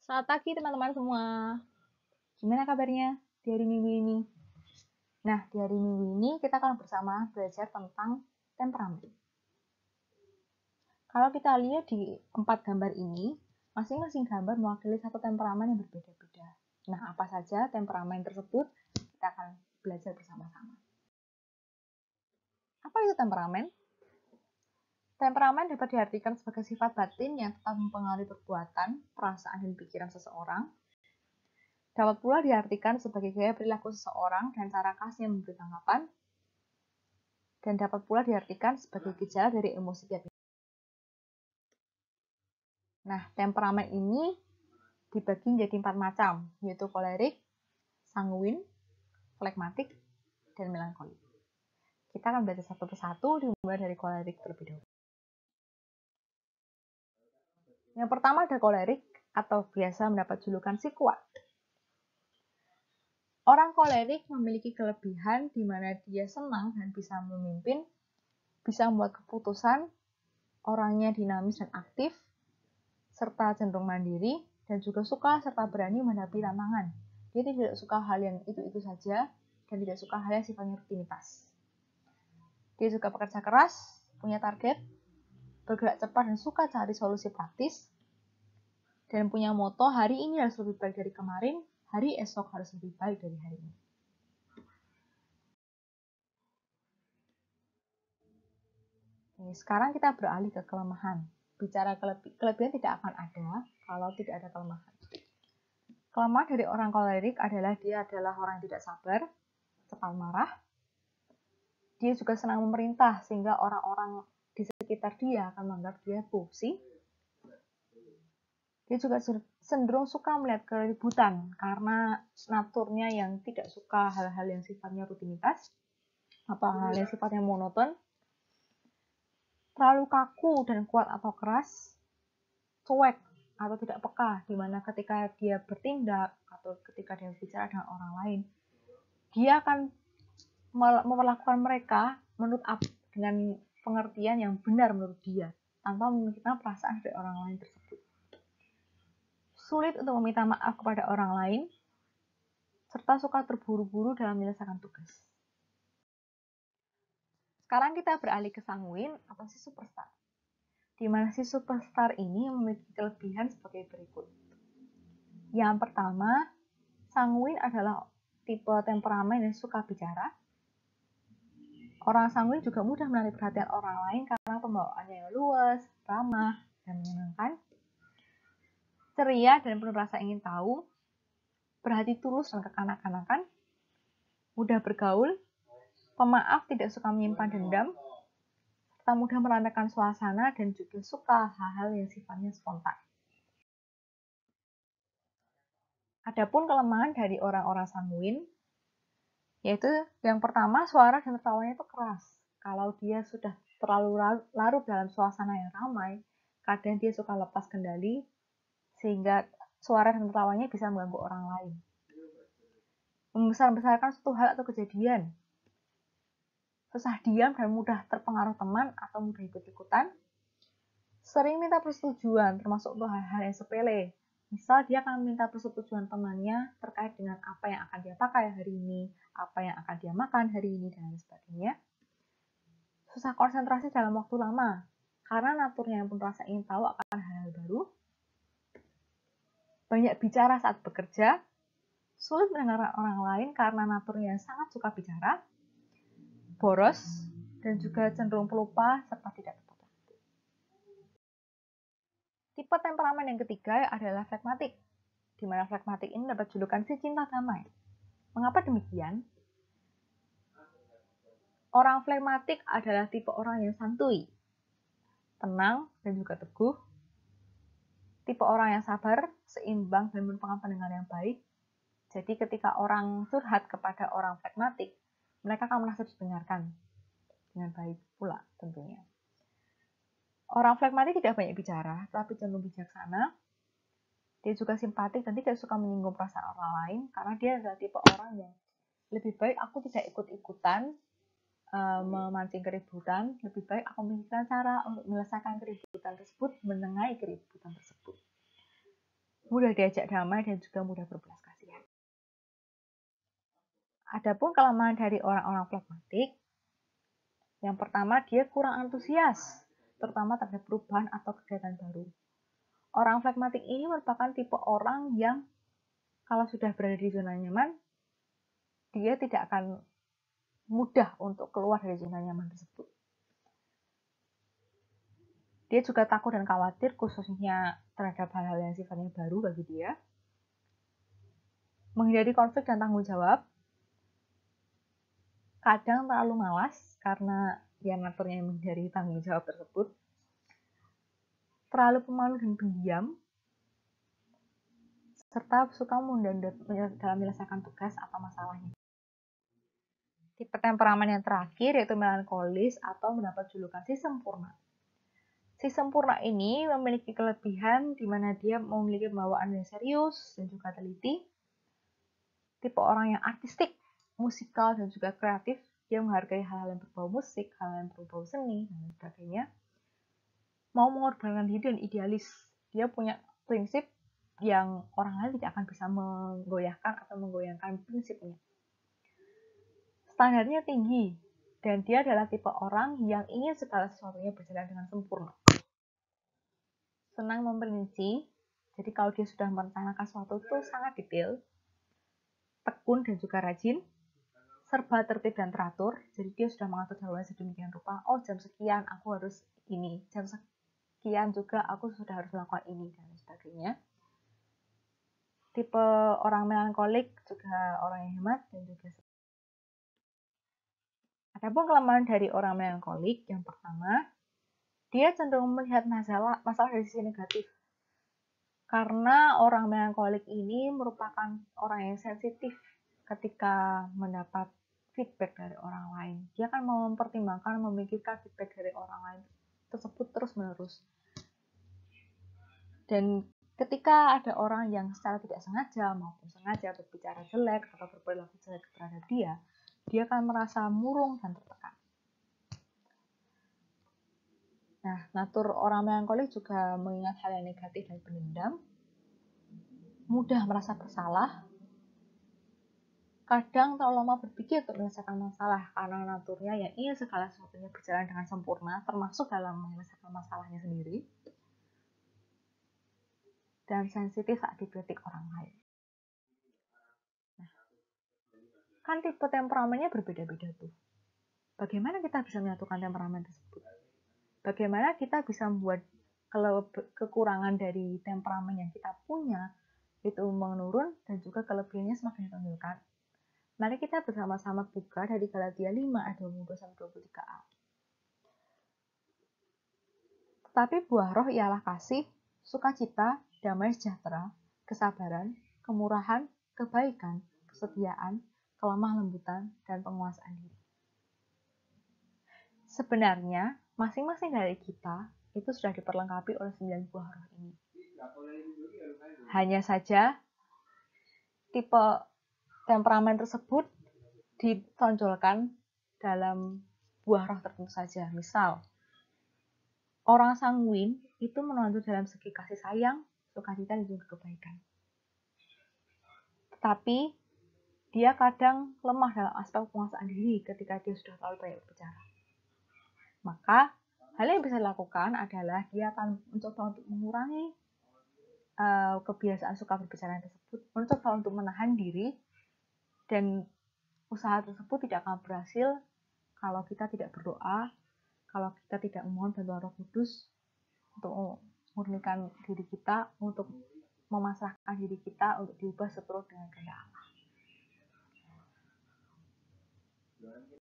Selamat pagi teman-teman semua. Gimana kabarnya di hari Minggu ini? Nah, di hari Minggu ini kita akan bersama belajar tentang temperamen. Kalau kita lihat di 4 gambar ini, masing-masing gambar mewakili satu temperamen yang berbeda-beda. Nah, apa saja temperamen tersebut? Kita akan belajar bersama-sama. Apa itu temperamen? Temperamen dapat diartikan sebagai sifat batin yang tetap mempengaruhi perbuatan, perasaan, dan pikiran seseorang. Dapat pula diartikan sebagai gaya perilaku seseorang dan cara khasnya memberi tanggapan. Dan dapat pula diartikan sebagai gejala dari emosi tiap individu. Nah, temperamen ini dibagi menjadi 4 macam, yaitu kolerik, sanguin, flegmatik, dan melankolik. Kita akan belajar satu persatu, dimulai dari kolerik terlebih dahulu. Yang pertama ada kolerik, atau biasa mendapat julukan si kuat. Orang kolerik memiliki kelebihan di mana dia senang dan bisa memimpin, bisa membuat keputusan, orangnya dinamis dan aktif, serta cenderung mandiri, dan juga suka serta berani menghadapi tantangan. Dia tidak suka hal yang itu-itu saja, dan tidak suka hal yang sifatnya rutinitas. Dia juga bekerja keras, punya target, bergerak cepat dan suka cari solusi praktis, dan punya moto hari ini harus lebih baik dari kemarin, hari esok harus lebih baik dari hari ini. Oke, sekarang kita beralih ke kelemahan. Bicara kelebihan tidak akan ada kalau tidak ada kelemahan. Kelemahan dari orang kolerik adalah dia adalah orang yang tidak sabar, cepat marah. Dia juga senang memerintah sehingga orang-orang di sekitar dia akan menganggap dia bosi. Dia juga cenderung suka melihat keributan karena naturnya yang tidak suka hal-hal yang sifatnya rutinitas atau hal yang sifatnya monoton. Terlalu kaku dan kuat atau keras, cuek atau tidak peka, di mana ketika dia bertindak atau ketika dia berbicara dengan orang lain, dia akan memperlakukan mereka menurut dengan pengertian yang benar menurut dia, tanpa memikirkan perasaan dari orang lain tersebut. Sulit untuk meminta maaf kepada orang lain, serta suka terburu-buru dalam menyelesaikan tugas. Sekarang kita beralih ke sanguin atau si superstar, di mana si superstar ini memiliki kelebihan sebagai berikut. Yang pertama, sanguin adalah tipe temperamen yang suka bicara. Orang sanguin juga mudah menarik perhatian orang lain karena pembawaannya yang luas, ramah, dan menyenangkan. Ceria dan penuh rasa ingin tahu, berhati tulus dan kekanak-kanakan, mudah bergaul, pemaaf tidak suka menyimpan dendam, serta mudah meramaikan suasana dan juga suka hal-hal yang sifatnya spontan. Adapun kelemahan dari orang-orang sanguin, yaitu yang pertama, suara dan tertawanya itu keras. Kalau dia sudah terlalu larut dalam suasana yang ramai, kadang dia suka lepas kendali, sehingga suara dan tertawanya bisa mengganggu orang lain. Membesar-besarkan suatu hal atau kejadian. Susah diam dan mudah terpengaruh teman atau mudah ikut-ikutan. Sering minta persetujuan, termasuk untuk hal-hal yang sepele. Misal dia akan minta persetujuan temannya terkait dengan apa yang akan dia pakai hari ini, apa yang akan dia makan hari ini, dan lain sebagainya. Susah konsentrasi dalam waktu lama, karena naturnya yang pun rasa ingin tahu akan hal-hal baru. Banyak bicara saat bekerja, sulit mendengarkan orang lain karena naturnya yang sangat suka bicara, boros, dan juga cenderung pelupa serta tidak tepat waktu. Tipe temperamen yang ketiga adalah flegmatik, di mana flegmatik ini dapat julukan si cinta damai. Mengapa demikian? Orang flegmatik adalah tipe orang yang santuy, tenang, dan juga teguh. Tipe orang yang sabar, seimbang, dan merupakan pendengar yang baik. Jadi ketika orang curhat kepada orang flegmatik, mereka akan merasa didengarkan dengan baik pula tentunya. Orang flegmatik tidak banyak bicara, tapi cenderung bijaksana. Dia juga simpatik dan tidak suka menyinggung perasaan orang lain, karena dia adalah tipe orang yang lebih baik aku tidak ikut-ikutan memancing keributan, lebih baik aku memikirkan cara untuk menyelesaikan keributan tersebut, menengahi keributan tersebut. mudah diajak damai, dan juga mudah berbelas kasihan. Adapun kelemahan dari orang-orang flekmatik, yang pertama dia kurang antusias, terutama terhadap perubahan atau kegiatan baru. Orang flekmatik ini merupakan tipe orang yang kalau sudah berada di zona nyaman, dia tidak akan mudah untuk keluar dari zona nyaman tersebut. Dia juga takut dan khawatir khususnya terhadap hal-hal yang sifatnya baru bagi dia. Menghindari konflik dan tanggung jawab. Kadang terlalu malas karena ya naturnya menghindari tanggung jawab tersebut. Terlalu pemalu dan pendiam. Serta suka mundur dalam menyelesaikan tugas atau masalahnya. Tipe temperamen yang terakhir yaitu melankolis atau mendapat julukan si sempurna. Si sempurna ini memiliki kelebihan di mana dia memiliki bawaan yang serius dan juga teliti. Tipe orang yang artistik, musikal, dan juga kreatif. Dia menghargai hal-hal yang berbau musik, hal-hal yang berbau seni, dan sebagainya. Mau mengorbankan diri dan idealis. Dia punya prinsip yang orang lain tidak akan bisa menggoyahkan atau menggoyangkan prinsipnya. Standarnya tinggi, dan dia adalah tipe orang yang ingin segala sesuatunya berjalan dengan sempurna. Senang memperinci, jadi kalau dia sudah merencanakan sesuatu itu sangat detail, tekun dan juga rajin, serba tertib dan teratur, jadi dia sudah mengatur jadwalnya sedemikian rupa, oh jam sekian aku harus ini, jam sekian juga aku sudah harus melakukan ini, dan sebagainya. Tipe orang melankolik juga orang yang hemat dan juga adapun kelemahan dari orang melankolik, yang pertama, dia cenderung melihat masalah dari sisi negatif. Karena orang melankolik ini merupakan orang yang sensitif ketika mendapat feedback dari orang lain. Dia akan mempertimbangkan, memikirkan feedback dari orang lain tersebut terus-menerus. Dan ketika ada orang yang secara tidak sengaja maupun sengaja berbicara jelek atau berperilaku jelek terhadap dia akan merasa murung dan tertekan. Nah, natur orang melankolik juga mengingat hal yang negatif dan pendendam, mudah merasa bersalah, kadang terlalu lama berpikir untuk menyelesaikan masalah karena naturnya yang ingin segala sesuatunya berjalan dengan sempurna, termasuk dalam menyelesaikan masalahnya sendiri, dan sensitif saat dikritik orang lain. Nah, kan tipe temperamennya berbeda-beda tuh. Bagaimana kita bisa menyatukan temperamen tersebut? Bagaimana kita bisa membuat kekurangan dari temperamen yang kita punya itu menurun dan juga kelebihannya semakin ditonjolkan? Mari kita bersama-sama buka dari Galatia 5 ayat 22-23a. Tetapi buah roh ialah kasih, sukacita, damai sejahtera, kesabaran, kemurahan, kebaikan, kesetiaan, kelemah lembutan, dan penguasaan diri. Sebenarnya, masing-masing dari kita itu sudah diperlengkapi oleh 9 buah roh ini. Hanya saja, tipe temperamen tersebut ditonjolkan dalam buah roh tertentu saja. Misal, orang sanguin itu menonjol dalam segi kasih sayang, sukacita, dan juga kebaikan. Tetapi, dia kadang lemah dalam aspek penguasaan diri ketika dia sudah terlalu banyak berbicara. Maka, hal yang bisa dilakukan adalah dia akan mencoba untuk mengurangi kebiasaan suka berbicara tersebut, mencoba untuk menahan diri, dan usaha tersebut tidak akan berhasil kalau kita tidak berdoa, kalau kita tidak memohon bantuan Roh Kudus untuk memurnikan diri kita, untuk memasrahkan diri kita untuk diubah seturut dengan kehendak Allah.